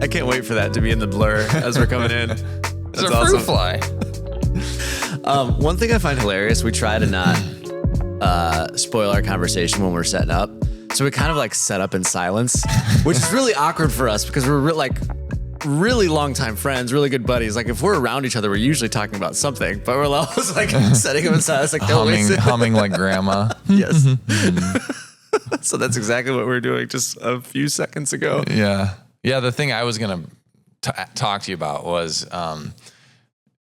I can't wait for that to be in the blur as we're coming in. It's a fruit fly. One thing I find hilarious, we try to not spoil our conversation when we're setting up. So we kind of like set up in silence, which is really awkward for us because we're really longtime friends, really good buddies. Like if we're around each other, we're usually talking about something, but we're always like setting them in silence, like humming like grandma. Yes. So that's exactly what we were doing just a few seconds ago. Yeah. Yeah. The thing I was going to talk to you about was,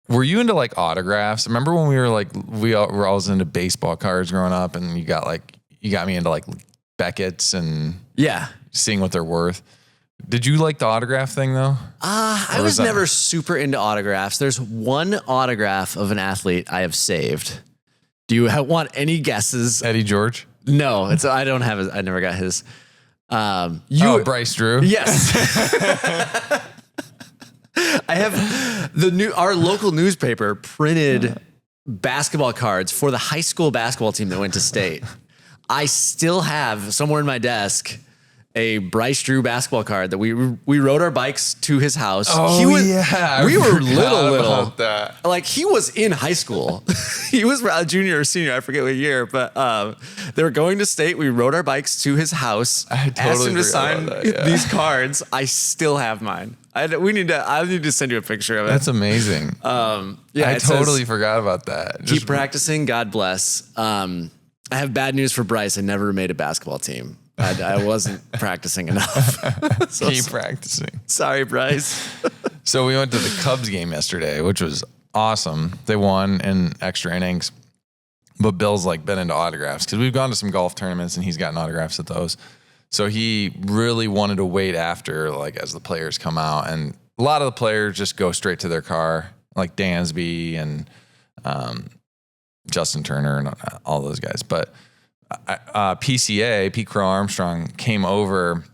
were you into like autographs? Remember when we were like, we were always into baseball cards growing up, and you got me into like Beckett's and seeing what they're worth. Did you like the autograph thing though? I was never super into autographs. There's one autograph of an athlete I have saved. Do you want any guesses? Eddie George? No, I don't have his. I never got his. Bryce Drew? Yes. I have our local newspaper printed basketball cards for the high school basketball team that went to state. I still have somewhere in my desk a Bryce Drew basketball card that we rode our bikes to his house. Oh, we were little. That. Like he was in high school. He was a junior or senior. I forget what year, but they were going to state. We rode our bikes to his house. I totally asked him to sign these cards. I still have mine. I need to send you a picture of it. That's amazing. I totally forgot about that. Keep practicing. God bless. I have bad news for Bryce. I never made a basketball team. I wasn't practicing enough. Keep practicing. Sorry, Bryce. So we went to the Cubs game yesterday, which was awesome. They won in extra innings. But Bill's like been into autographs because we've gone to some golf tournaments and he's gotten autographs at those. So he really wanted to wait after, like, as the players come out. And a lot of the players just go straight to their car, like Dansby and Justin Turner and all those guys. But PCA, Pete Crow Armstrong, came over,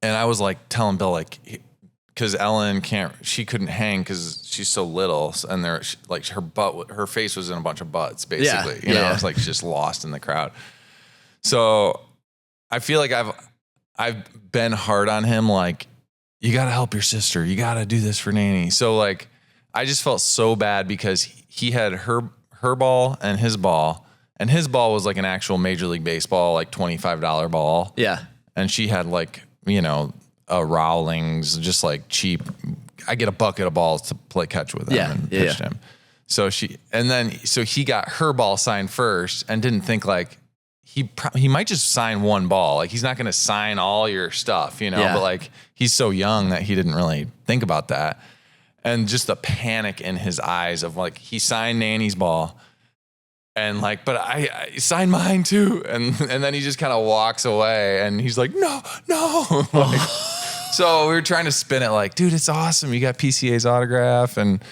and I was like telling Bill, like, because Ellen she couldn't hang because she's so little, and her face was in a bunch of butts, basically. You know, it's like just lost in the crowd. So I feel like I've been hard on him, like, you got to help your sister, you got to do this for Nanny. So like, I just felt so bad because he had her ball and his ball. And his ball was like an actual Major League Baseball, like $25 ball. Yeah. And she had like, you know, a Rowlings, just like cheap. I get a bucket of balls to play catch with him and pitched him. So he got her ball signed first and didn't think like he might just sign one ball. Like he's not going to sign all your stuff, you know, but like he's so young that he didn't really think about that. And just the panic in his eyes of like, he signed Nanny's ball. And like, but I signed mine too. And then he just kind of walks away and he's like, no. Like, so we were trying to spin it like, dude, it's awesome. You got PCA's autograph. And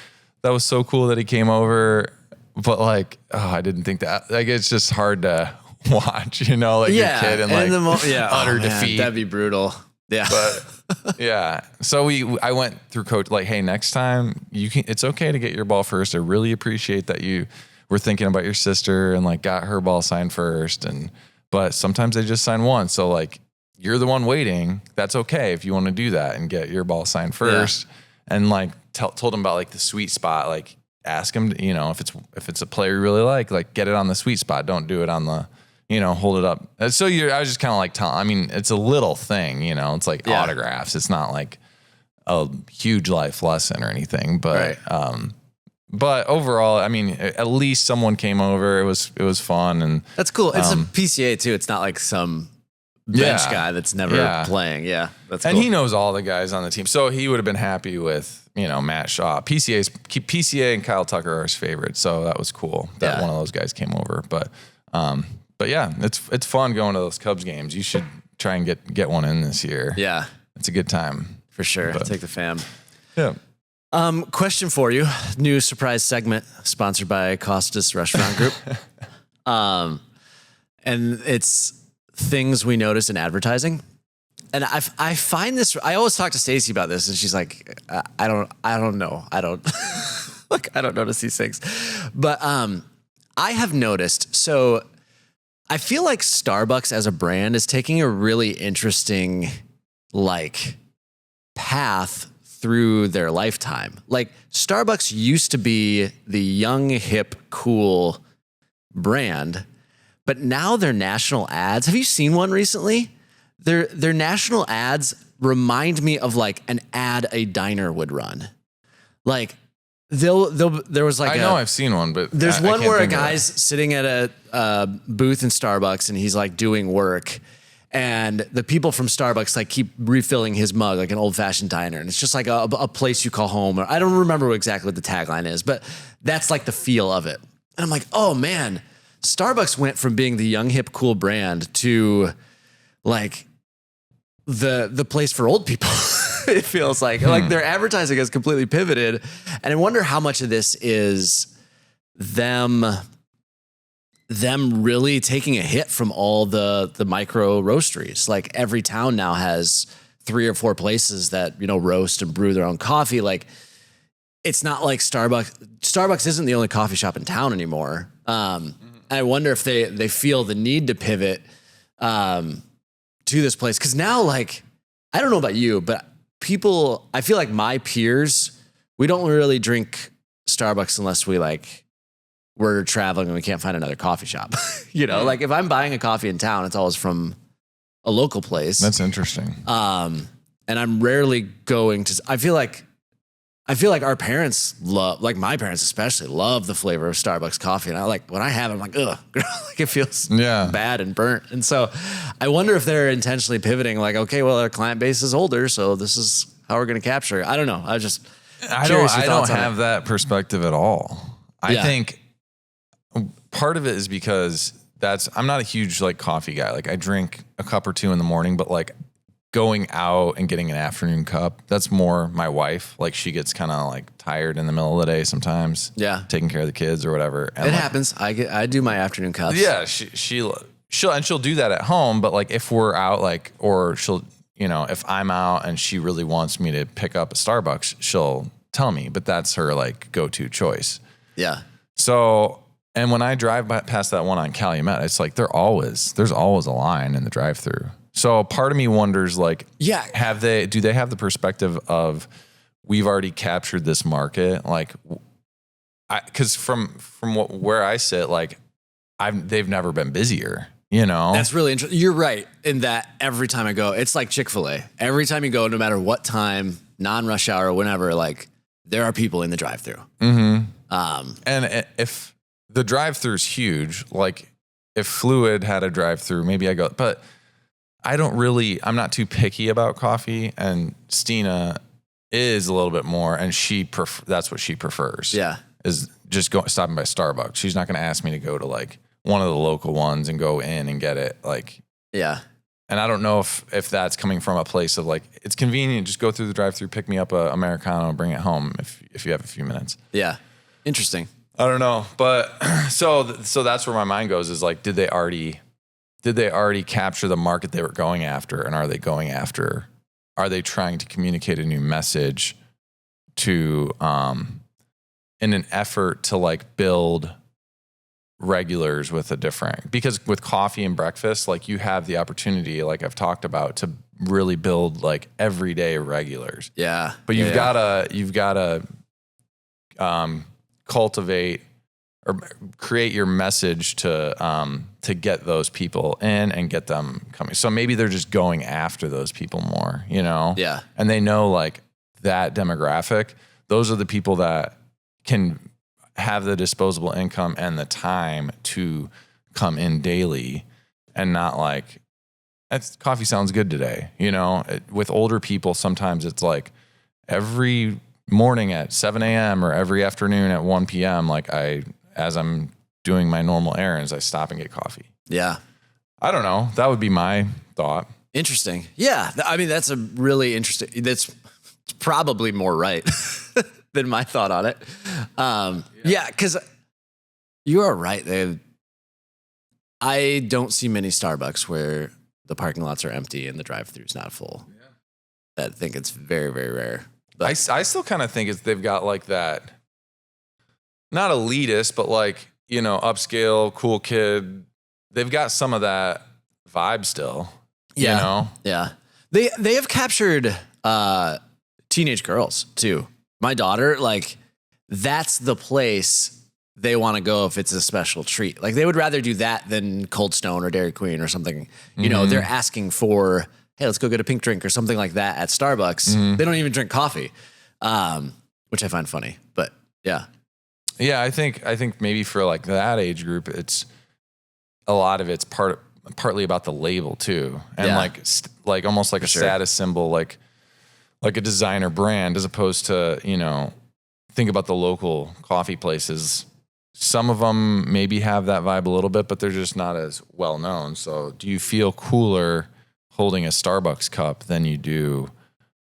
that was so cool that he came over. But like, I didn't think that. Like, it's just hard to watch, you know, like your kid and like utter defeat. That'd be brutal. Yeah. But yeah. So I went through coach like, hey, next time it's okay to get your ball first. I really appreciate that you were thinking about your sister and like got her ball signed first. But sometimes they just sign one. So like, you're the one waiting. That's okay if you want to do that and get your ball signed first. Yeah. And like told him about like the sweet spot. Like ask him, you know, if it's a player you really like get it on the sweet spot. Don't do it on the, you know, hold it up. And so I was just kind of like I mean, it's a little thing, you know, it's like autographs. It's not like a huge life lesson or anything, but, but overall, I mean, at least someone came over. It was fun, and that's cool. It's a PCA too. It's not like some bench guy that's never playing. Yeah, that's cool. And he knows all the guys on the team, so he would have been happy with, you know, Matt Shaw. PCA and Kyle Tucker are his favorites, so that was cool that one of those guys came over. But yeah, it's fun going to those Cubs games. You should try and get one in this year. Yeah, it's a good time for sure. Take the fam. Yeah. Question for you. New surprise segment sponsored by Costas Restaurant Group. And it's things we notice in advertising. And I find this, I always talk to Stacey about this and she's like, I don't know. I don't like, I don't notice these things, but, I have noticed. So I feel like Starbucks as a brand is taking a really interesting, like, path through their lifetime. Like Starbucks used to be the young, hip, cool brand, but now their national ads, have you seen one recently? Their national ads remind me of like an ad a diner would run. Like there was like I know I've seen one, but there's I one can't where a think of it. guy's sitting at a booth in Starbucks and he's like doing work, and the people from Starbucks like keep refilling his mug like an old fashioned diner, and it's just like a place you call home. Or I don't remember exactly what the tagline is, but that's like the feel of it. And I'm like, oh man, Starbucks went from being the young hip cool brand to like the place for old people. It feels like their advertising has completely pivoted, and I wonder how much of this is them really taking a hit from all the micro roasteries. Like every town now has 3 or 4 places that, you know, roast and brew their own coffee. Like it's not like Starbucks isn't the only coffee shop in town anymore. I wonder if they feel the need to pivot to this place. Cause now, like, I don't know about you, but I feel like my peers, we don't really drink Starbucks unless we're traveling and we can't find another coffee shop. You know, like if I'm buying a coffee in town, it's always from a local place. That's interesting. And I'm rarely going to, I feel like our parents love, like my parents especially, love the flavor of Starbucks coffee. And when I have it, I'm like, ugh, like it feels bad and burnt. And so I wonder if they're intentionally pivoting, like, okay, well, our client base is older, so this is how we're going to capture it. I don't know. I don't have that perspective at all. I think part of it is because I'm not a huge like coffee guy. Like I drink a cup or 2 in the morning, but like going out and getting an afternoon cup, that's more my wife. Like she gets kind of like tired in the middle of the day sometimes. Yeah. Taking care of the kids or whatever. And it happens. I do my afternoon cups. Yeah. She'll do that at home, but like if we're out, like, or she'll, you know, if I'm out and she really wants me to pick up a Starbucks, she'll tell me, but that's her like go-to choice. Yeah. So, and when I drive past that one on Calumet, it's like there's always a line in the drive-through. So part of me wonders, like, do they have the perspective of we've already captured this market? Like, because from where I sit, like, they've never been busier. You know, that's really interesting. You're right in that every time I go, it's like Chick-fil-A. Every time you go, no matter what time, non-rush hour, whenever, like there are people in the drive-through. Mm-hmm. And if the drive-through is huge, like if Fluid had a drive-through, maybe I go, but I'm not too picky about coffee, and Stina is a little bit more, and that's what she prefers. Yeah. Is just stopping by Starbucks. She's not going to ask me to go to like one of the local ones and go in and get it. Like, yeah. And I don't know if that's coming from a place of like, it's convenient. Just go through the drive-through, pick me up a Americano and bring it home if you have a few minutes. Yeah. Interesting. I don't know. But so that's where my mind goes is like, did they already capture the market they were going after? And are they trying to communicate a new message to, in an effort to like build regulars with because with coffee and breakfast, like you have the opportunity, like I've talked about, to really build like everyday regulars. Yeah. But you've gotta cultivate or create your message to get those people in and get them coming. So maybe they're just going after those people more, you know? Yeah. And they know like that demographic, those are the people that can have the disposable income and the time to come in daily, and not like, coffee sounds good today. You know, with older people, sometimes it's like every morning at 7 a.m. or every afternoon at 1 p.m. Like as I'm doing my normal errands, I stop and get coffee. Yeah. I don't know. That would be my thought. Interesting. Yeah. I mean, that's a really interesting, it's probably more right than my thought on it. Yeah. Cause you are right. I don't see many Starbucks where the parking lots are empty and the drive-thru is not full. Yeah. I think it's very, very rare. But I still kind of think they've got like that, not elitist, but like, you know, upscale, cool kid. They've got some of that vibe still. Yeah. You know? Yeah. They have captured teenage girls too. My daughter, like, that's the place they want to go if it's a special treat. Like, they would rather do that than Cold Stone or Dairy Queen or something. You know, they're asking for, hey, let's go get a pink drink or something like that at Starbucks. They don't even drink coffee, which I find funny. But yeah. Yeah, I think maybe for like that age group, it's a lot of it's partly about the label too, and like almost like a status symbol, like a designer brand, as opposed to, you know, think about the local coffee places. Some of them maybe have that vibe a little bit, but they're just not as well known. So, do you feel cooler holding a Starbucks cup than you do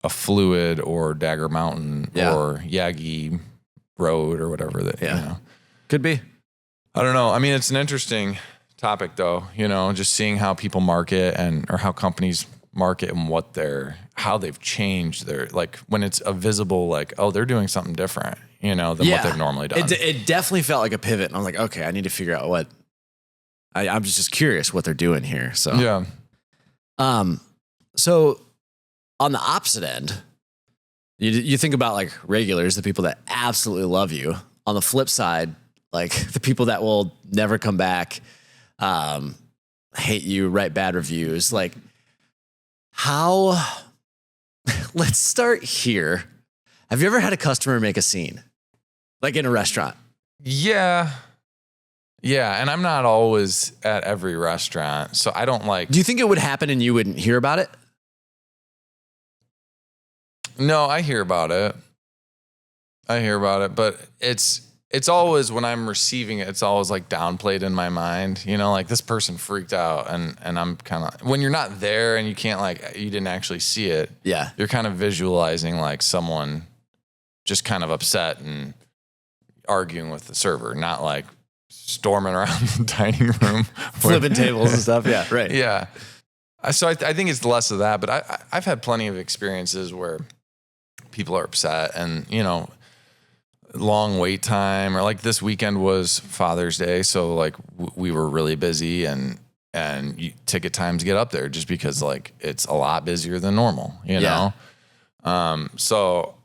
a Fluid or Dagger Mountain or Yagi Road or whatever that, you know. Could be. I don't know. I mean, it's an interesting topic though, you know, just seeing how people market or how companies market and how they've changed their, like, when it's a visible, like, oh, they're doing something different, you know, than what they've normally done. It definitely felt like a pivot. And I'm like, okay, I need to figure out what I'm just curious what they're doing here. So, so on the opposite end, you think about like regulars, the people that absolutely love you. On the flip side, like the people that will never come back, hate you, write bad reviews. Like, how, let's start here. Have you ever had a customer make a scene? Like in a restaurant? Yeah. Yeah. And I'm not always at every restaurant, so I don't like. Do you think it would happen and you wouldn't hear about it? No, I hear about it. But it's always, when I'm receiving it, it's always like downplayed in my mind, you know, like this person freaked out, and I'm kind of, when you're not there and you can't, like, you didn't actually see it. Yeah. You're kind of visualizing like someone just kind of upset and arguing with the server, not like storming around the dining room, flipping tables and stuff. Yeah. Right. Yeah. So I think it's less of that, but I've had plenty of experiences where people are upset and, you know, long wait time, or like this weekend was Father's Day. So like we were really busy, and ticket times get up there just because like it's a lot busier than normal, you know? So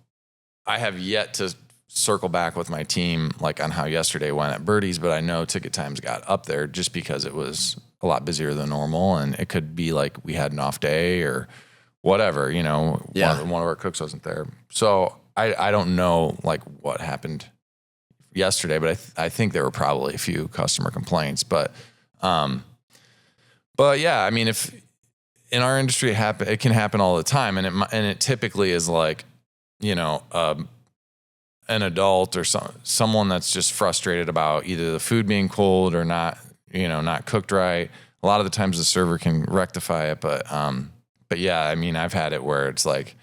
I have yet to circle back with my team, like on how yesterday went at Birdie's, but I know ticket times got up there just because it was a lot busier than normal. And it could be like we had an off day or whatever, you know, one of our cooks wasn't there. So I don't know like what happened yesterday, but I think there were probably a few customer complaints, but yeah, I mean, if in our industry it can happen all the time. And it typically is like, you know, an adult or someone that's just frustrated about either the food being cold or not, you know, not cooked right. A lot of the times the server can rectify it, but yeah, I mean, I've had it where it's like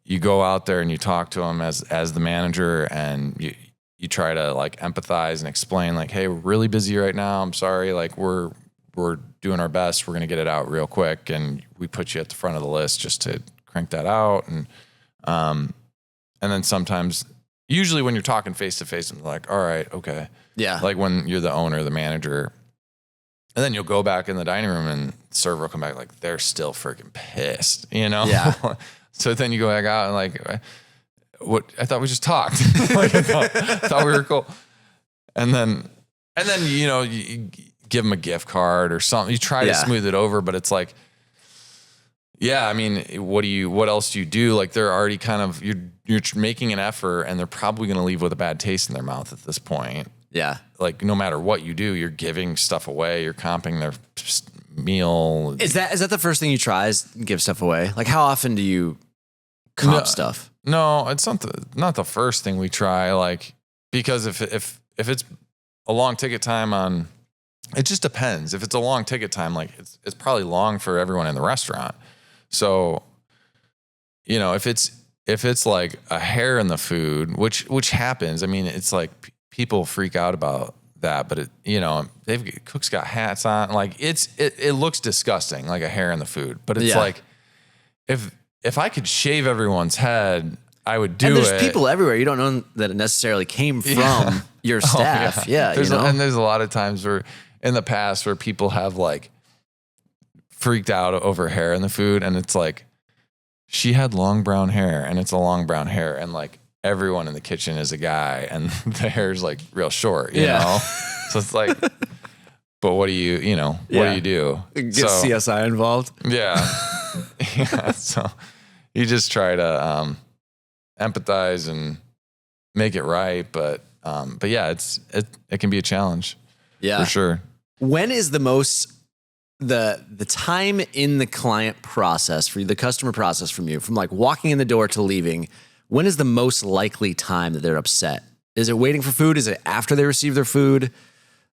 you go out there and you talk to them as the manager, and you try to like empathize and explain like, hey, we're really busy right now. I'm sorry. Like we're doing our best. We're going to get it out real quick. And we put you at the front of the list just to crank that out. And then sometimes, usually when you're talking face to face, I'm like, all right, okay. Yeah. Like when you're the owner, the manager, and then you'll go back in the dining room and the server will come back like they're still freaking pissed, you know? Yeah. So then you go back out and like, what? I thought we just talked. Like, I thought we were cool. And then you know, you give them a gift card or something. You try to smooth it over, but it's like, yeah, I mean, what else do you do? Like they're already kind of, you're making an effort, and they're probably going to leave with a bad taste in their mouth at this point. Yeah. Like no matter what you do, you're giving stuff away. You're comping their meal. Is that the first thing you try, is give stuff away? Like how often do you comp stuff? No, it's not the first thing we try. Like, because if it's a long ticket time on, it just depends. If it's a long ticket time, like it's probably long for everyone in the restaurant. So, you know, if it's like a hair in the food, which happens. I mean, it's like people freak out about that, but you know, cooks got hats on. Like it looks disgusting, like a hair in the food. But it's like if I could shave everyone's head, I would do it. And there's people everywhere. You don't know that it necessarily came from your staff. And there's a lot of times where in the past where people have like freaked out over hair in the food, and it's like, she had long brown hair, and it's a long brown hair, and like everyone in the kitchen is a guy, and the hair's like real short, you know? So it's like, but what do you what do you do? Get CSI involved. Yeah. Yeah. So you just try to empathize and make it right. But yeah, it can be a challenge. Yeah. For sure. When is the most, the time in the client process for you, the customer process from like walking in the door to leaving, when is the most likely time that they're upset? Is it waiting for food? Is it after they receive their food?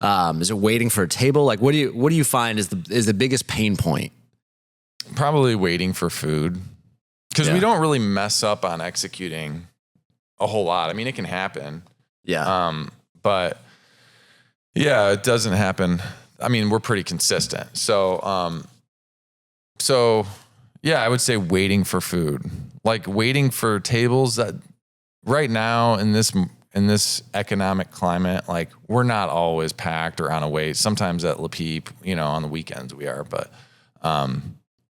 Is it waiting for a table? Like, what do you find is the biggest pain point? Probably waiting for food, because we don't really mess up on executing a whole lot. I mean, it can happen. Yeah. But yeah, it doesn't happen. I mean, we're pretty consistent. So yeah, I would say waiting for food, like waiting for tables. That right now in this economic climate, like we're not always packed or on a wait. Sometimes at Le Peep, on the weekends we are, but,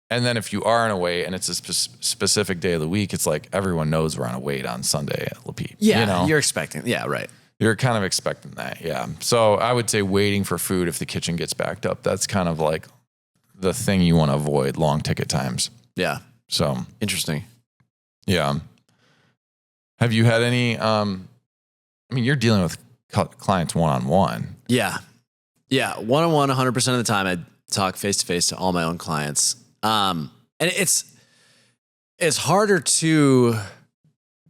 and then if you are on a wait and it's a specific day of the week, it's like everyone knows we're on a wait on Sunday at Le Peep. Yeah, you're expecting. Yeah, right. You're kind of expecting that, yeah. So I would say waiting for food if the kitchen gets backed up. That's kind of like the thing you want to avoid, long ticket times. Yeah. So interesting. Yeah. Have you had any? I mean, you're dealing with clients one-on-one. Yeah. Yeah. One-on-one, 100% of the time, I talk face-to-face to all my own clients. And it's harder to,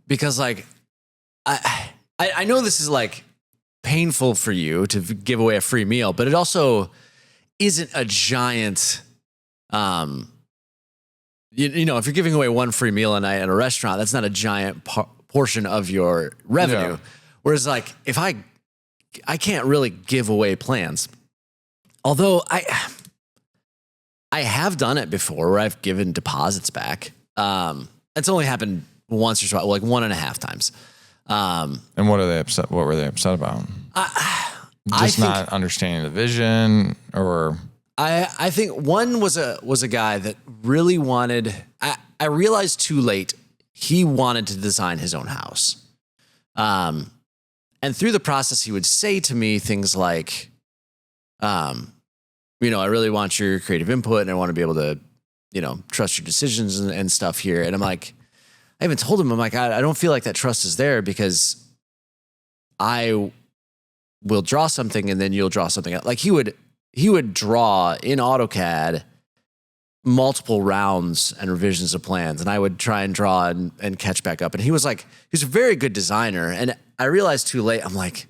because like, I know this is like painful for you to give away a free meal, but it also isn't a giant, if you're giving away one free meal a night at a restaurant, that's not a giant portion of your revenue. Yeah. Whereas like, if I can't really give away plans, although I have done it before where I've given deposits back. It's only happened once or twice, like 1.5 times. And what are they upset? What were they upset about? Just not understanding the vision, or I think one was a guy that really wanted. I realized too late he wanted to design his own house, and through the process he would say to me things like, I really want your creative input, and I want to be able to, trust your decisions and stuff here. And I'm like, I even told him, I'm like, I don't feel like that trust is there, because I will draw something and then you'll draw something else. Like he would draw in AutoCAD multiple rounds and revisions of plans, and I would try and draw and catch back up. And he was a very good designer. And I realized too late, I'm like,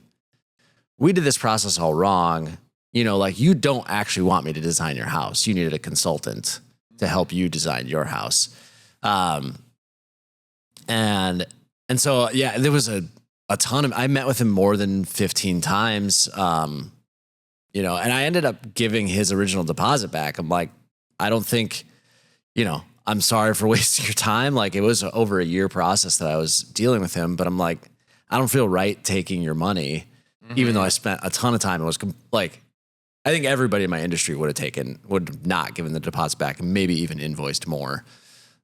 we did this process all wrong. Like you don't actually want me to design your house. You needed a consultant to help you design your house. And so, yeah, there was a ton of, I met with him more than 15 times, and I ended up giving his original deposit back. I'm like, I don't think, I'm sorry for wasting your time. Like it was over a year process that I was dealing with him, but I'm like, I don't feel right taking your money, even though I spent a ton of time. It was like, I think everybody in my industry would have not given the deposit back and maybe even invoiced more.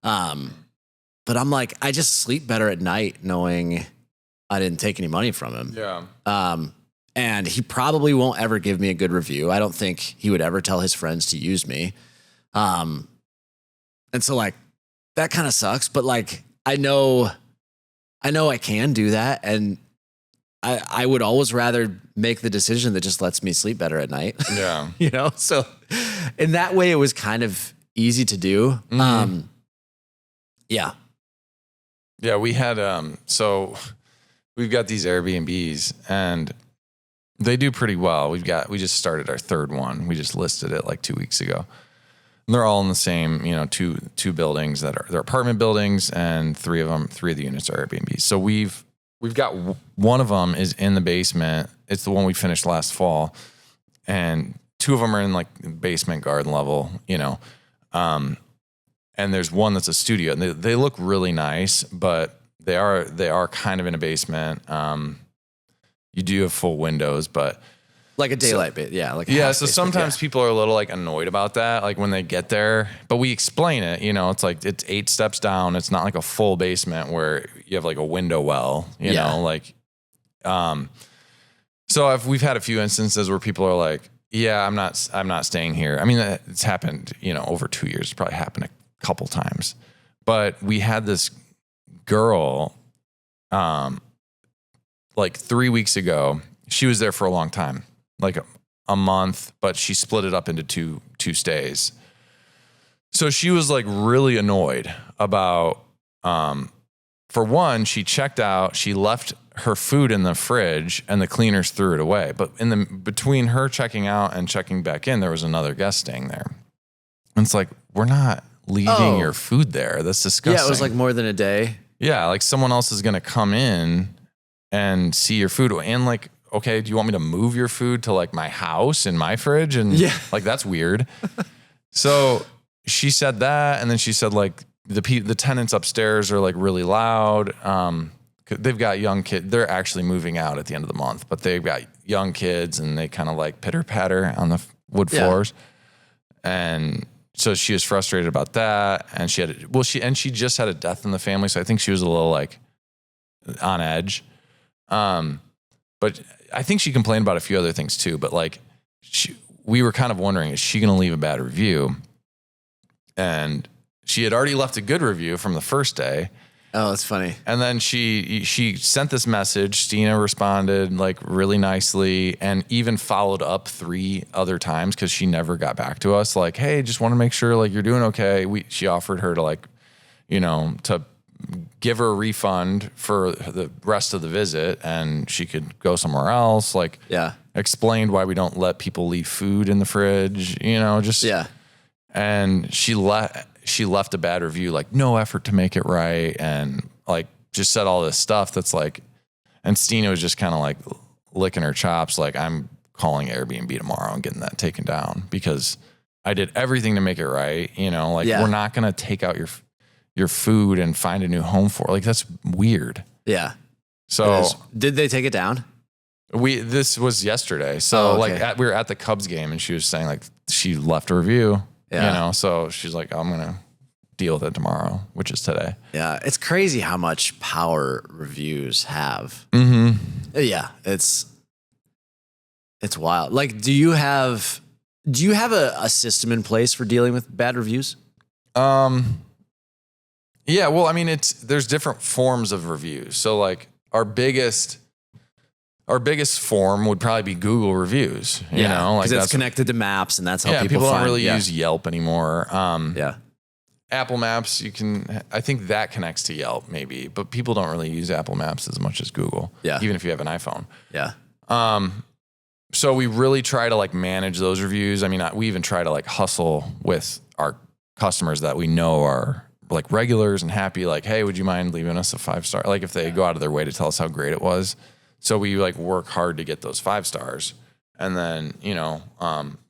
But I'm like, I just sleep better at night knowing I didn't take any money from him. Yeah. And he probably won't ever give me a good review. I don't think he would ever tell his friends to use me. And so like, that kind of sucks, but like, I know I can do that. And I would always rather make the decision that just lets me sleep better at night. Yeah. So in that way, it was kind of easy to do. Yeah. Yeah. We had, so we've got these Airbnbs and they do pretty well. We just started our third one. We just listed it like 2 weeks ago. And they're all in the same, two buildings they're apartment buildings, and three of the units are Airbnbs. So we've got one of them is in the basement. It's the one we finished last fall, and two of them are in like basement garden level, and there's one that's a studio, and they look really nice, but they are kind of in a basement. You do have full windows, but Like a daylight bit. Yeah. Like so sometimes people are a little like annoyed about that, like when they get there, but we explain it, it's like it's 8 steps down. It's not like a full basement where you have like a window well, you know, like, so we've had a few instances where people are like, yeah, I'm not staying here. I mean, it's happened, over 2 years. It's probably happened a couple times, but we had this girl, like 3 weeks ago. She was there for a long time, like a month, but she split it up into two stays. So she was like really annoyed about, for one, she checked out, she left her food in the fridge and the cleaners threw it away. But between her checking out and checking back in, there was another guest staying there. And it's like, we're not leaving your food there. That's disgusting. Yeah, it was like more than a day. Yeah, like someone else is going to come in and see your food. And like, okay, do you want me to move your food to like my house in my fridge? And like, that's weird. So she said that. And then she said like the tenants upstairs are like really loud. They've got young kids. They're actually moving out at the end of the month, but they've got young kids and they kind of like pitter patter on the wood floors. And so she was frustrated about that. And she just had a death in the family. So I think she was a little like on edge. But I think she complained about a few other things too. But like, we were kind of wondering, is she going to leave a bad review? And she had already left a good review from the first day. Oh, that's funny. And then she sent this message. Stina responded like really nicely and even followed up 3 other times because she never got back to us. Like, hey, just want to make sure like you're doing okay. She offered her to like, to give her a refund for the rest of the visit and she could go somewhere else. Like, explained why we don't let people leave food in the fridge, and she left a bad review, like no effort to make it right. And like, just said all this stuff that's like, and Stina was just kind of like licking her chops. Like, I'm calling Airbnb tomorrow and getting that taken down because I did everything to make it right. We're not going to take out your food and find a new home for it. Like, that's weird. Yeah. So did they take it down? This was yesterday. So like we were at the Cubs game and she was saying like she left a review, so she's like, I'm going to deal with it tomorrow, which is today. Yeah. It's crazy how much power reviews have. Mm-hmm. Yeah. It's wild. Like, do you have a system in place for dealing with bad reviews? Yeah, well, I mean, there's different forms of reviews. So like our biggest form would probably be Google reviews, you know, like that's connected to maps and that's how people don't really use Yelp anymore. Yeah. Apple Maps, I think that connects to Yelp maybe, but people don't really use Apple Maps as much as Google. Yeah. Even if you have an iPhone. Yeah. So we really try to like manage those reviews. I mean, we even try to like hustle with our customers that we know are like regulars and happy, like, hey, would you mind leaving us a 5-star? Like if they go out of their way to tell us how great it was. So we like work hard to get those 5 stars. And then,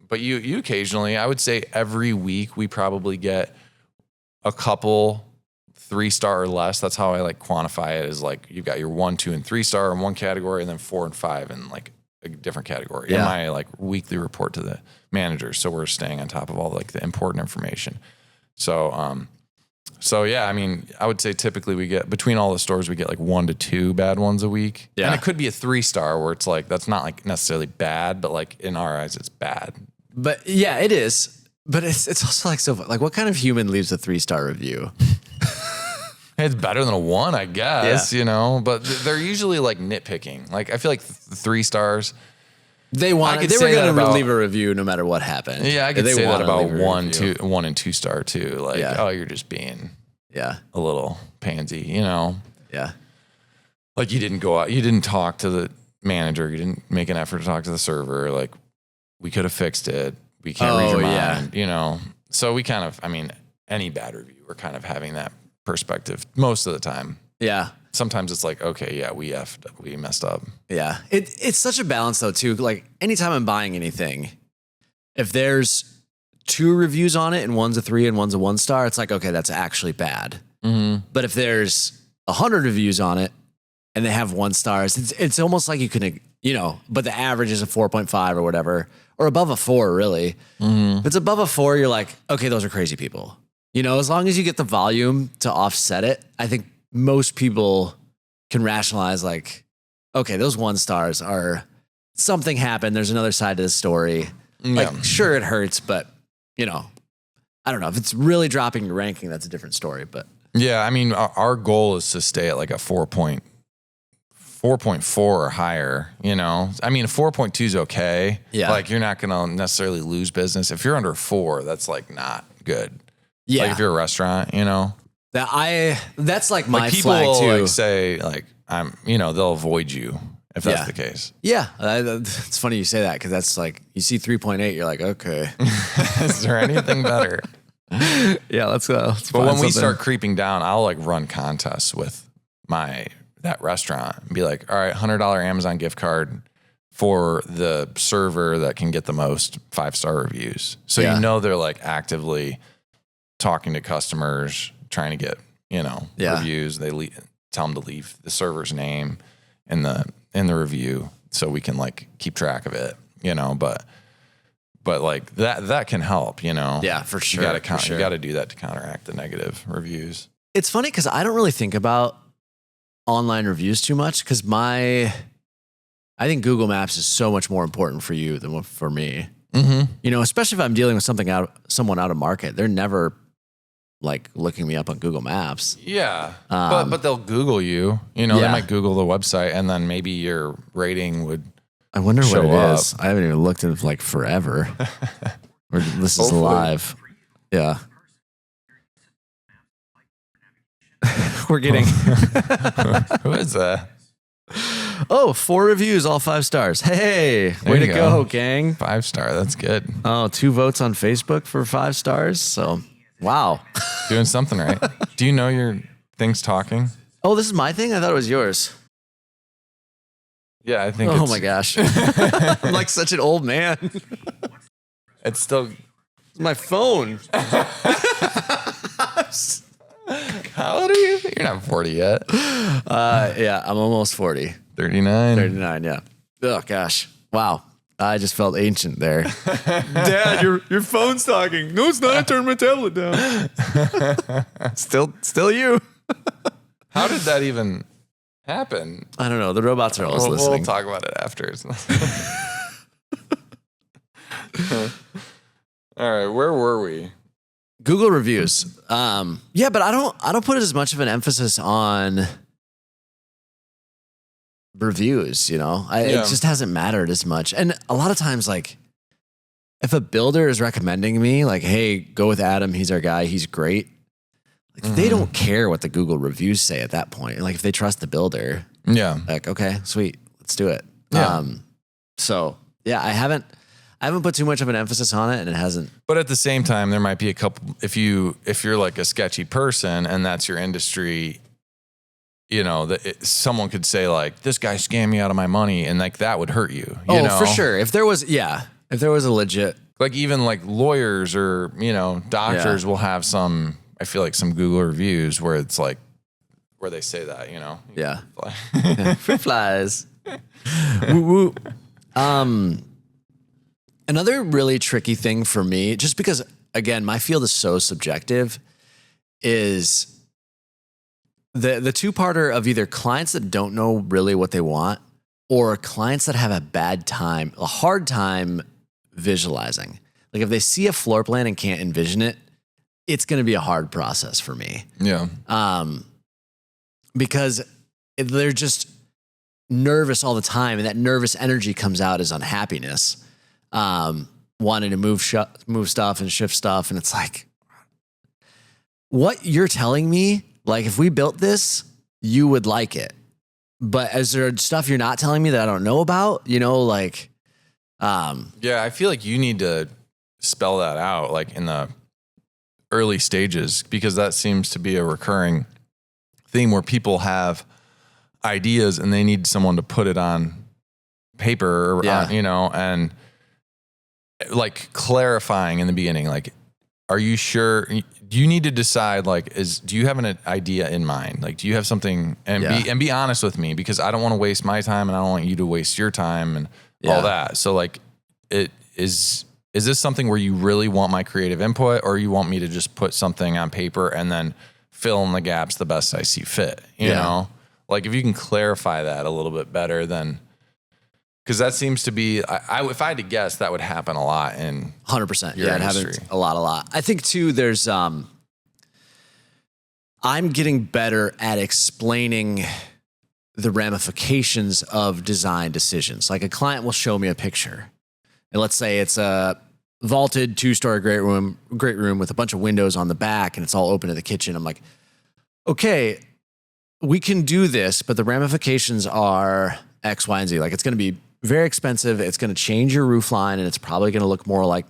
but you occasionally, I would say every week we probably get a couple 3-star or less. That's how I like quantify it, is like you've got your 1, 2, and 3-star in one category and then 4 and 5 in like a different category in my like weekly report to the managers. So we're staying on top of all like the important information. So yeah, I mean, I would say typically we get between all the stores, we get like 1 to 2 bad ones a week. Yeah. And it could be a 3-star where it's like, that's not like necessarily bad, but like in our eyes, it's bad. But yeah, it is. But it's also like, so like what kind of human leaves a 3-star review? It's better than a 1, I guess, but they're usually like nitpicking. Like I feel like 3 stars. They were going to leave a review no matter what happened. Yeah, I could say that about 1 and 2-star too. Like, oh, you're just being a little pansy, Yeah. Like you didn't go out, you didn't talk to the manager, you didn't make an effort to talk to the server. Like we could have fixed it. We can't read your mind, So we kind of, I mean, any bad review, we're kind of having that perspective most of the time. Yeah. Sometimes it's like, okay, we messed up. Yeah. It's such a balance though, too. Like anytime I'm buying anything, if there's 2 reviews on it and one's a 3 and one's a 1-star, it's like, okay, that's actually bad. Mm-hmm. But if there's 100 reviews on it and they have 1 stars, it's almost like you can but the average is a 4.5 or whatever, or above a 4, really. If it's above a 4, you're like, okay, those are crazy people. As long as you get the volume to offset it, I think most people can rationalize like, okay, those 1 stars are something happened. There's another side to the story. Like, sure, it hurts, but I don't know if it's really dropping your ranking. That's a different story, but yeah, I mean, our goal is to stay at like a 4.4 or higher, I mean, a 4.2 is okay. Yeah. Like you're not going to necessarily lose business. If you're under 4, that's like not good. Yeah. Like if you're a restaurant, that's like my people flag will too. like say like, they'll avoid you if that's the case. Yeah. It's funny you say that. 'Cause that's like, you see 3.8, you're like, okay, is there anything better? Yeah. Let's But when we start creeping down, I'll like run contests with that restaurant and be like, all right, $100 Amazon gift card for the server that can get the most 5-star reviews. So they're like actively talking to customers, trying to get reviews. They tell them to leave the server's name in the review so we can like keep track of it. But like that can help. Yeah, for sure. You got to do that to counteract the negative reviews. It's funny because I don't really think about online reviews too much because I think Google Maps is so much more important for you than for me. Especially if I'm dealing with someone out of market, they're never like looking me up on Google Maps. Yeah, but they'll Google you. They might Google the website, and then maybe your rating would. I wonder what show it up. is. I haven't even looked at it like forever. This is live. Yeah. We're getting Who is that? 4 reviews, all 5 stars. Hey, way to go, gang. 5-star, that's good. 2 votes on Facebook for 5 stars. So, wow. Doing something right. Do you know your thing's talking? Oh, this is my thing? I thought it was yours. Yeah, I think Oh my gosh. I'm like such an old man. It's still my phone. How old are you? You're not 40 yet. Yeah, I'm almost 40. 39. 39, yeah. Oh gosh. Wow. I just felt ancient there. Dad, your phone's talking. No, it's not. I turned my tablet down. Still you. How did that even happen? I don't know. The robots are always listening. We'll talk about it after. All right, where were we? Google reviews. Yeah, but I don't put as much of an emphasis on reviews, It just hasn't mattered as much. And a lot of times, like, if a builder is recommending me, like, hey, go with Adam, he's our guy, he's great. Like, they don't care what the Google reviews say at that point. Like, if they trust the builder, like, okay, sweet, let's do it. Yeah. So yeah, I haven't put too much of an emphasis on it, and it hasn't. But at the same time, there might be a couple. If you're like a sketchy person and that's your industry, someone could say like, "This guy scammed me out of my money," and like that would hurt you. For sure. If there was a legit, like even like lawyers or doctors will have some. I feel like some Google reviews where it's like where they say that. Yeah. Fruit flies. Woo woo. Another really tricky thing for me, just because, again, my field is so subjective, is the two-parter of either clients that don't know really what they want or clients that have a hard time visualizing. Like if they see a floor plan and can't envision it, it's going to be a hard process for me. Yeah. Because they're just nervous all the time, and that nervous energy comes out as unhappiness. Wanting to move stuff and shift stuff. And it's like, what you're telling me, like if we built this, you would like it. But is there stuff you're not telling me that I don't know about? Yeah, I feel like you need to spell that out like in the early stages, because that seems to be a recurring theme where people have ideas and they need someone to put it on paper, and like clarifying in the beginning, like are you sure? Do you need to decide, like, do you have an idea in mind? Like, do you have something, and be honest with me, because I don't want to waste my time and I don't want you to waste your time and all that. So like, is this something where you really want my creative input, or you want me to just put something on paper and then fill in the gaps the best I see fit? You know, like if you can clarify that a little bit better, then, because that seems to be, if I had to guess, that would happen a lot in 100%. your Yeah, it industry. happens a lot. I think too, there's, I'm getting better at explaining the ramifications of design decisions. Like a client will show me a picture, and let's say it's a vaulted 2-story great room with a bunch of windows on the back, and it's all open to the kitchen. I'm like, okay, we can do this, but the ramifications are X, Y, and Z. Like it's going to be very expensive. It's going to change your roof line, and it's probably going to look more like,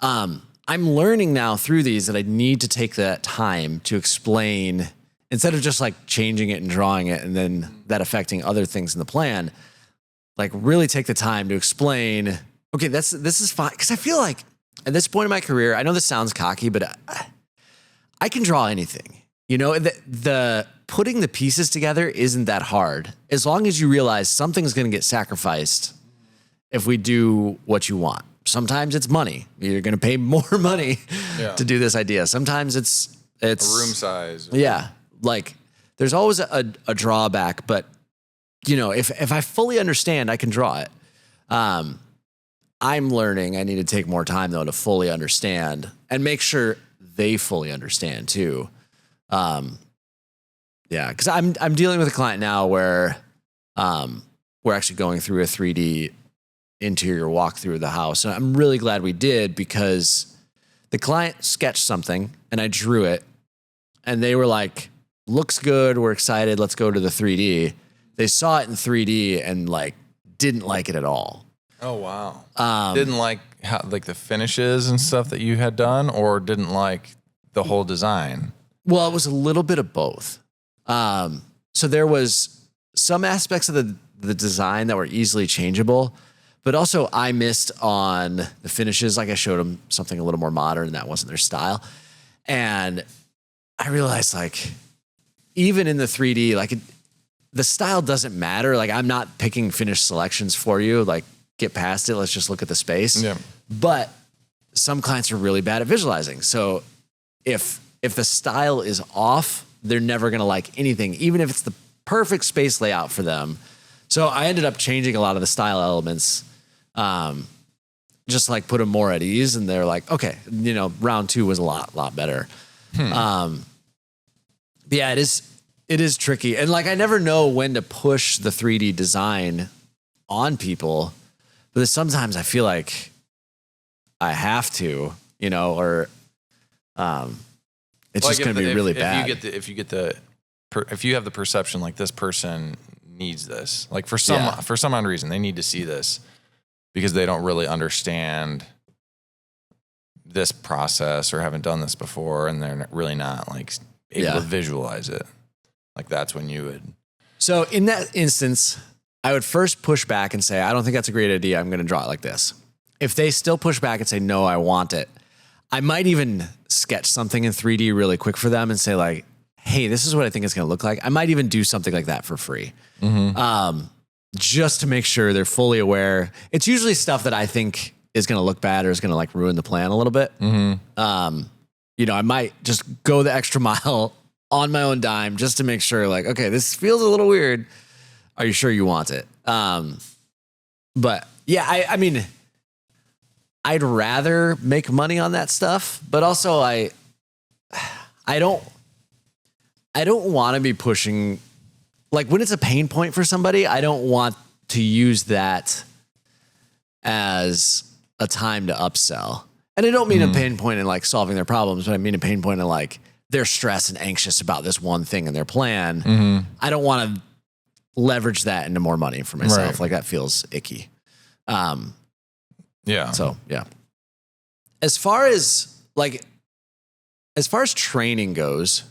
I'm learning now through these that I need to take that time to explain, instead of just like changing it and drawing it and then that affecting other things in the plan, like really take the time to explain, okay, this is fine. Cause I feel like at this point in my career, I know this sounds cocky, but I can draw anything, the putting the pieces together isn't that hard. As long as you realize something's going to get sacrificed if we do what you want. Sometimes it's money. You're going to pay more money to do this idea. Sometimes it's a room size. Yeah. Like there's always a drawback, but if I fully understand, I can draw it. I'm learning. I need to take more time though to fully understand and make sure they fully understand too. Cause I'm dealing with a client now where, we're actually going through a 3D interior walkthrough of the house. And I'm really glad we did, because the client sketched something and I drew it and they were like, looks good. We're excited. Let's go to the 3D. They saw it in 3D and like, didn't like it at all. Oh, wow. Didn't like how, like the finishes and stuff that you had done, or didn't like the whole design? Well, it was a little bit of both. So there was some aspects of the design that were easily changeable, but also I missed on the finishes. Like I showed them something a little more modern and that wasn't their style. And I realized like, even in the 3D, like the style doesn't matter. Like I'm not picking finished selections for you. Like get past it. Let's just look at the space. Yeah. But some clients are really bad at visualizing. So if the style is off, they're never going to like anything, even if it's the perfect space layout for them. So I ended up changing a lot of the style elements, just like put them more at ease. And they're like, okay, round 2 was a lot better. Yeah, it is tricky. And like, I never know when to push the 3D design on people, but sometimes I feel like I have to, or, it's just going to be really bad. If you have the perception like this person needs this, like for some odd reason, they need to see this because they don't really understand this process or haven't done this before, and they're really not like able to visualize it. Like that's when you would. So in that instance, I would first push back and say, I don't think that's a great idea. I'm going to draw it like this. If they still push back and say, no, I want it, I might even sketch something in 3D really quick for them and say like, hey, this is what I think it's going to look like. I might even do something like that for free. Just to make sure they're fully aware. It's usually stuff that I think is going to look bad or is going to like ruin the plan a little bit. I might just go the extra mile on my own dime just to make sure like, okay, this feels a little weird. Are you sure you want it? But yeah, I mean, I'd rather make money on that stuff, but also I don't want to be pushing, like when it's a pain point for somebody, I don't want to use that as a time to upsell. And I don't mean a pain point in like solving their problems, but I mean a pain point in like they're stressed and anxious about this one thing in their plan. I don't want to leverage that into more money for myself. Right. Like that feels icky. Yeah. So yeah. As far as training goes,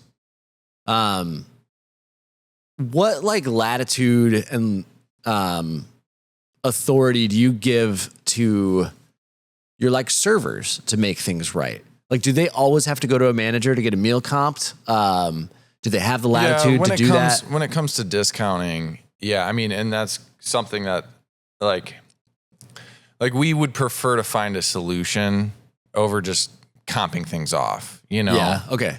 what like latitude and authority do you give to your like servers to make things right? Like, do they always have to go to a manager to get a meal comped? Do they have the latitude to do that? When it comes to discounting, yeah, I mean, and that's something that like we would prefer to find a solution over just comping things off, you know? Yeah. Okay.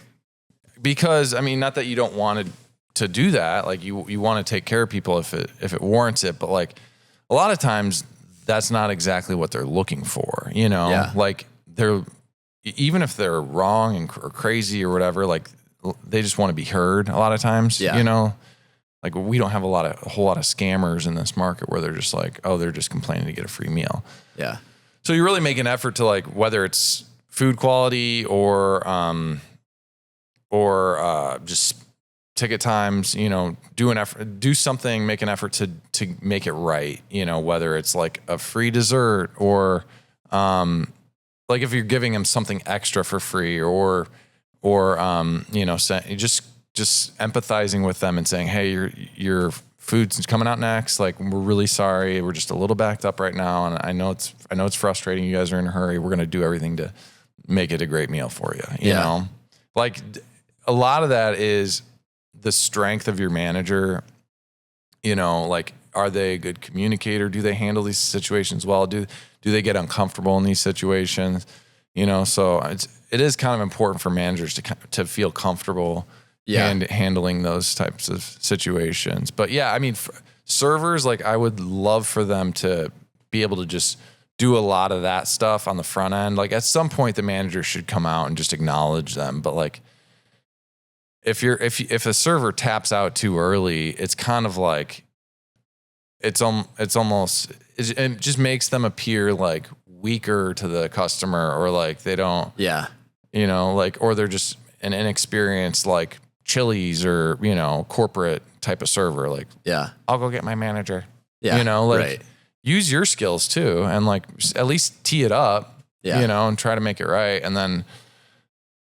Because I mean, not that you don't want to do that. Like you want to take care of people if it warrants it, but like a lot of times that's not exactly what they're looking for, you know? Yeah. Like even if they're wrong or crazy or whatever, like they just want to be heard a lot of times, you know? Like we don't have a whole lot of scammers in this market where they're just like, oh, they're just complaining to get a free meal. Yeah. So you really make an effort to like, whether it's food quality or just ticket times, you know, do something, make an effort to make it right, you know, whether it's like a free dessert or, like if you're giving them something extra for free or, you know, just empathizing with them and saying, hey, your food's coming out next. Like, we're really sorry. We're just a little backed up right now. And I know it's frustrating. You guys are in a hurry. We're going to do everything to make it a great meal for you. You know, like a lot of that is the strength of your manager. You know, like, are they a good communicator? Do they handle these situations well? Do they get uncomfortable in these situations? You know, so it is kind of important for managers to feel comfortable and handling those types of situations. But yeah, I mean, servers, like I would love for them to be able to just do a lot of that stuff on the front end. Like at some point the manager should come out and just acknowledge them. But like, if a server taps out too early, it's kind of like, it just makes them appear like weaker to the customer, or like they don't, you know, like, or they're just an inexperienced, like Chili's or, you know, corporate type of server. Like, I'll go get my manager, you know, like use your skills too. And like, at least tee it up, you know, and try to make it right. And then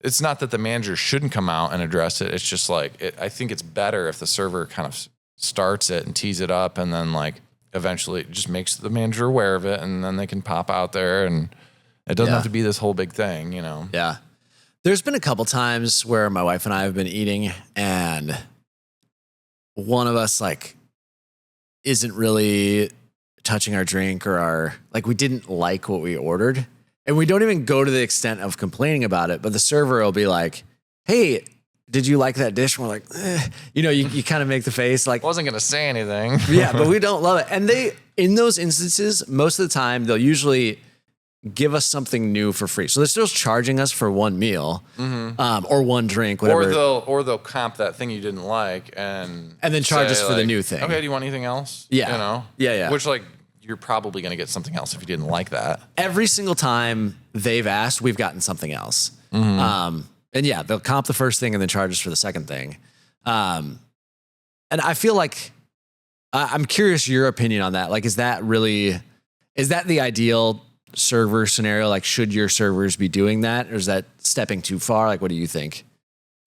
it's not that the manager shouldn't come out and address it. It's just like, I think it's better if the server kind of starts it and tees it up, and then like eventually it just makes the manager aware of it, and then they can pop out there, and it doesn't have to be this whole big thing, you know? Yeah. There's been a couple times where my wife and I have been eating, and one of us like isn't really touching our drink, or we didn't like what we ordered. And we don't even go to the extent of complaining about it, but the server will be like, hey, did you like that dish? And we're like, you know, you kind of make the face like, wasn't going to say anything. Yeah, but we don't love it. And in those instances, most of the time, they'll usually give us something new for free. So they're still charging us for one meal, or one drink, whatever. Or they'll comp that thing you didn't like and then charge us for the new thing. Okay, do you want anything else? Yeah. You know? Yeah. Which like, you're probably going to get something else if you didn't like that. Every single time they've asked, we've gotten something else. And yeah, they'll comp the first thing and then charge us for the second thing. And I feel like, I'm curious your opinion on that. Like, is that the ideal server scenario? Like, should your servers be doing that, or is that stepping too far? Like, what do you think?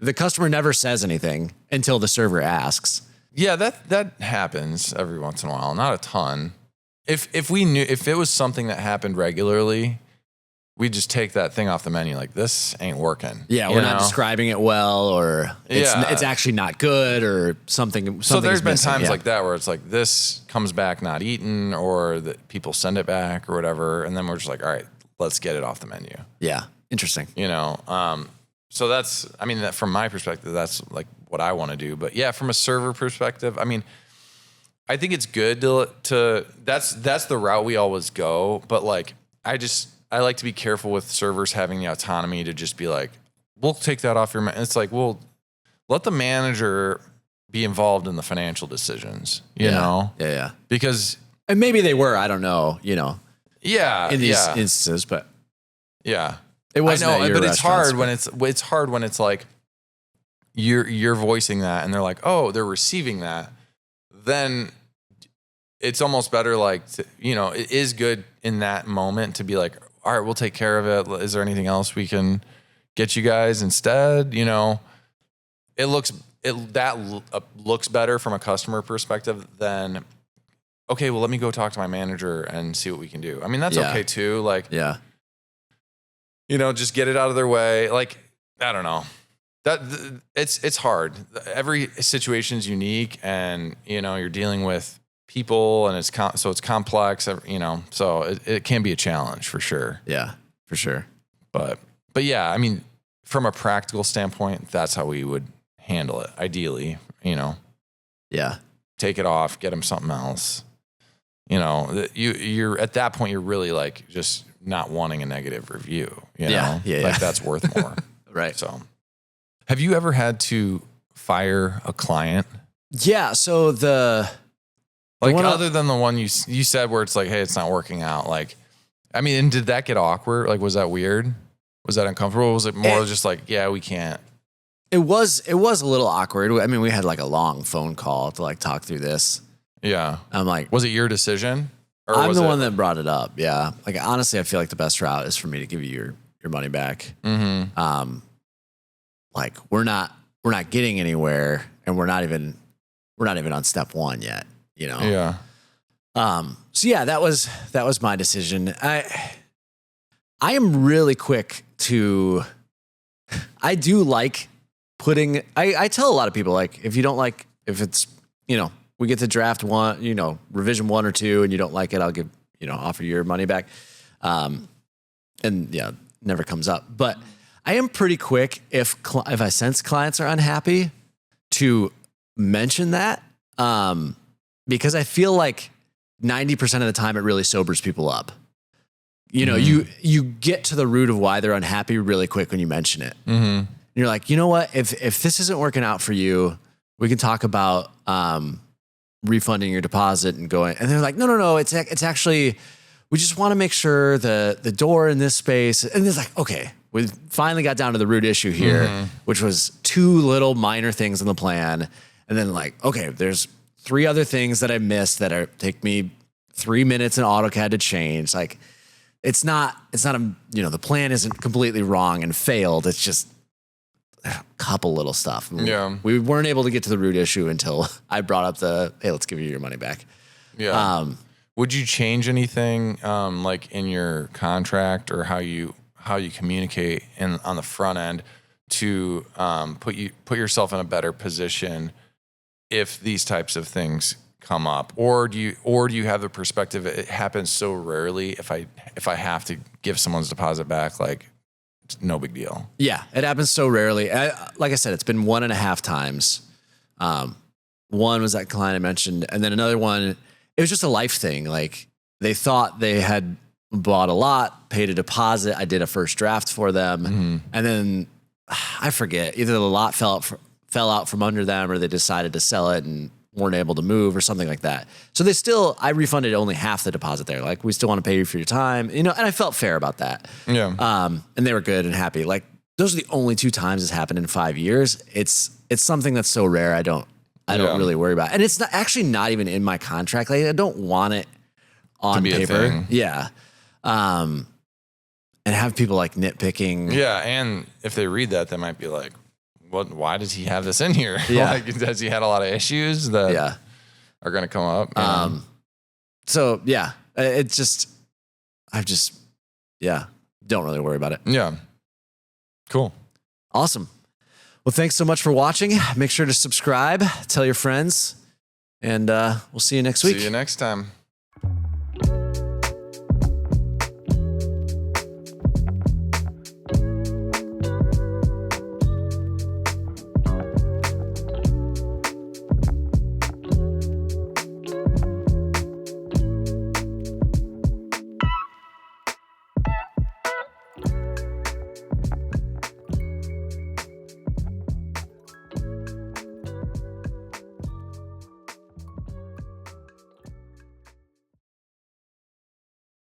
The customer never says anything until the server asks. Yeah, that happens every once in a while. Not a ton. If it was something that happened regularly, we'd just take that thing off the menu. Like, this ain't working. Yeah, we're not describing it well, or it's actually not good, or something. So there's been times like that where it's like, this comes back not eaten, or that people send it back or whatever, and then we're just like, all right, let's get it off the menu. Yeah, interesting. You know, so that's, I mean, that from my perspective, that's like what I want to do. But yeah, from a server perspective, I mean, I think it's good to that's the route we always go. But like, I like to be careful with servers having the autonomy to just be like, we'll take that off your. It's like, well, let the manager be involved in the financial decisions. You know, because and maybe they were. I don't know. You know, in these instances, but it was. I know, but it's hard when it's like you're voicing that, and they're like, oh, they're receiving that. Then it's almost better, like, you know, it is good in that moment to be like, all right, we'll take care of it. Is there anything else we can get you guys instead? You know, that looks better from a customer perspective than, okay, well, let me go talk to my manager and see what we can do. I mean, that's okay too. Like, you just get it out of their way. Like, I don't know. It's hard. Every situation's unique, and you're dealing with people, and it's complex. So it can be a challenge for sure. Yeah, for sure. But yeah, I mean, from a practical standpoint, that's how we would handle it. Ideally, Yeah. take it off, get them something else. You're at that point, you're really like just not wanting a negative review. Yeah. Like that's worth more. Right. So, have you ever had to fire a client? Yeah. So other than the one you said where it's like, hey, it's not working out. Like, I mean, and did that get awkward? Like, was that weird? Was that uncomfortable? Was it more just like, yeah, we can't? It was a little awkward. I mean, we had like a long phone call to like talk through this. Yeah. I'm like, was it your decision? Or I'm the one that brought it up. Yeah. Like, honestly, I feel like the best route is for me to give you your money back. Mm-hmm. Like we're not getting anywhere, and we're not even on step one yet, Yeah. So yeah, that was my decision. I am really quick to, I do like putting, I tell a lot of people, like, if you don't like, if it's, we get to draft one, revision 1 or 2, and you don't like it, I'll give, offer your money back. And yeah, never comes up, but I am pretty quick if I sense clients are unhappy to mention that, because I feel like 90% of the time it really sobers people up. You get to the root of why they're unhappy really quick when you mention it. Mm-hmm. You're like, you know what? If this isn't working out for you, we can talk about refunding your deposit and going. And they're like, no. It's actually, we just want to make sure the door in this space. And it's like, okay, we finally got down to the root issue here, which was 2 little minor things in the plan. And then like, okay, there's 3 other things that I missed that take me 3 minutes in AutoCAD to change. Like, it's not the plan isn't completely wrong and failed. It's just a couple little stuff. Yeah. We weren't able to get to the root issue until I brought up hey, let's give you your money back. Yeah. Would you change anything, like in your contract or how you communicate on the front end to put yourself in a better position if these types of things come up, or do you have the perspective it happens so rarely, if I have to give someone's deposit back, like it's no big deal? Yeah, it happens so rarely. Like I said, it's been 1.5 times. One was that client I mentioned, and then another one, it was just a life thing. Like, they thought they had bought a lot, paid a deposit. I did a first draft for them, and then I forget, either the lot fell out from under them, or they decided to sell it and weren't able to move or something like that. So I refunded only half the deposit there. Like, we still want to pay you for your time, and I felt fair about that. Yeah. And they were good and happy. Like, those are the only 2 times it's happened in 5 years. It's something that's so rare. I don't really worry about it. And it's not even in my contract. Like, I don't want it on paper. Yeah. And have people like nitpicking. Yeah. And if they read that, they might be like, why does he have this in here? Yeah. Like, has he had a lot of issues that are going to come up? So yeah, don't really worry about it. Yeah. Cool. Awesome. Well, thanks so much for watching. Make sure to subscribe, tell your friends, and we'll see you next week. See you next time.